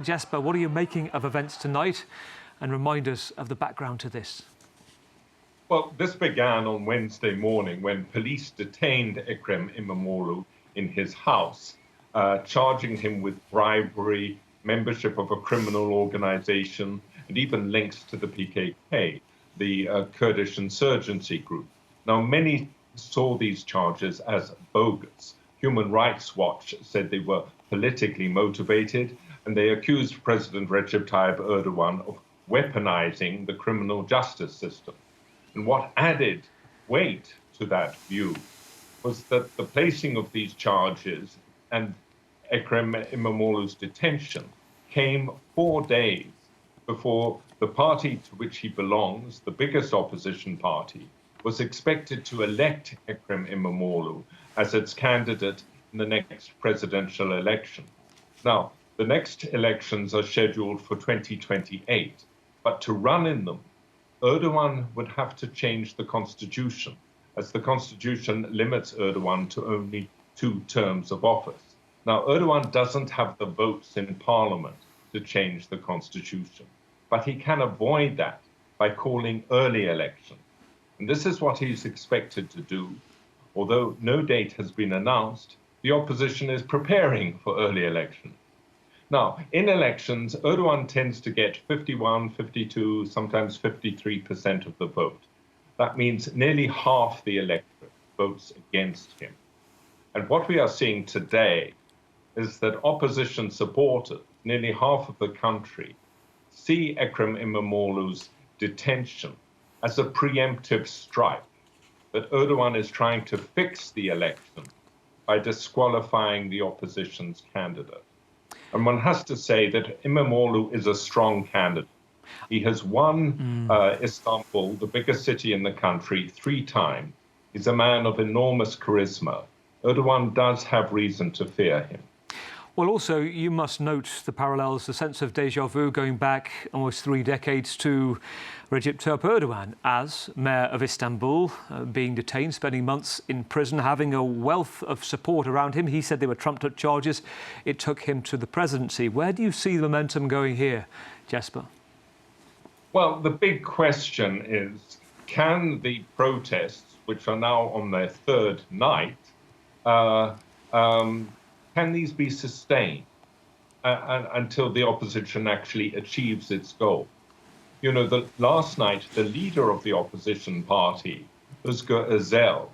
Jasper, what are you making of events tonight? And remind us of the background to this. Well, this began on Wednesday morning when police detained Ekrem Imamoglu in his house, charging him with bribery, membership of a criminal organization, and even links to the PKK, the Kurdish insurgency group. Now, many saw these charges as bogus. Human Rights Watch said they were politically motivated, and they accused President Recep Tayyip Erdogan of weaponizing the criminal justice system. And what added weight to that view was that the placing of these charges and Ekrem Imamoglu's detention came 4 days before the party to which he belongs, the biggest opposition party, was expected to elect Ekrem Imamoglu as its candidate in the next presidential election. Now, the next elections are scheduled for 2028, but to run in them, Erdogan would have to change the constitution, as the constitution limits Erdogan to only 2 terms of office. Now, Erdogan doesn't have the votes in parliament to change the constitution, but he can avoid that by calling early elections. And this is what he's expected to do. Although no date has been announced, the opposition is preparing for early elections. Now, in elections, Erdogan tends to get 51, 52, sometimes 53% of the vote. That means nearly half the electorate votes against him. And what we are seeing today is that opposition supporters, nearly half of the country, see Ekrem Imamoglu's detention as a preemptive strike, that Erdogan is trying to fix the election by disqualifying the opposition's candidate. And one has to say that Imamoglu is a strong candidate. He has won Istanbul, the biggest city in the country, 3 times. He's a man of enormous charisma. Erdogan does have reason to fear him. Well, also, you must note the parallels, the sense of déjà vu going back almost 3 decades to Recep Tayyip Erdogan as mayor of Istanbul, being detained, spending months in prison, having a wealth of support around him. He said they were trumped-up charges. It took him to the presidency. Where do you see the momentum going here, Jasper? Well, the big question is, can the protests, which are now on their 3rd night, can these be sustained until the opposition actually achieves its goal? You know, last night, the leader of the opposition party, Özgür Özel,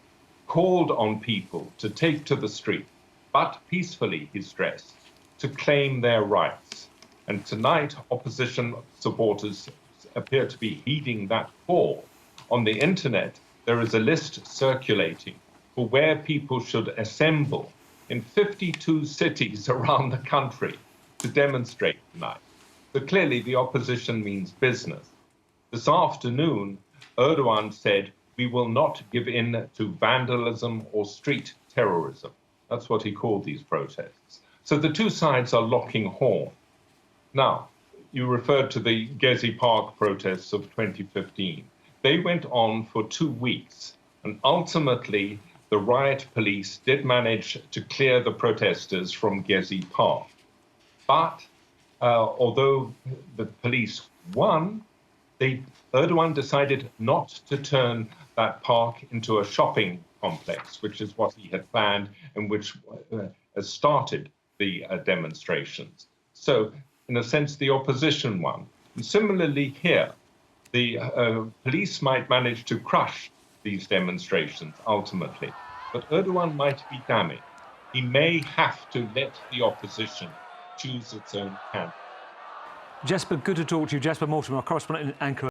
called on people to take to the street, but peacefully, he stressed, to claim their rights. And tonight, opposition supporters appear to be heeding that call. On the internet, there is a list circulating for where people should assemble in 52 cities around the country to demonstrate tonight. So clearly the opposition means business. This afternoon, Erdogan said, "We will not give in to vandalism or street terrorism." That's what he called these protests. So the 2 sides are locking horns. Now, you referred to the Gezi Park protests of 2015. They went on for 2 weeks, and ultimately, the riot police did manage to clear the protesters from Gezi Park. But although the police won, Erdogan decided not to turn that park into a shopping complex, which is what he had planned and which started the demonstrations. So, in a sense, the opposition won. And similarly here, the police might manage to crush these demonstrations ultimately. But Erdogan might be damning. He may have to let the opposition choose its own candidate. Jasper, good to talk to you. Jasper Mortimer, our correspondent in Ankara.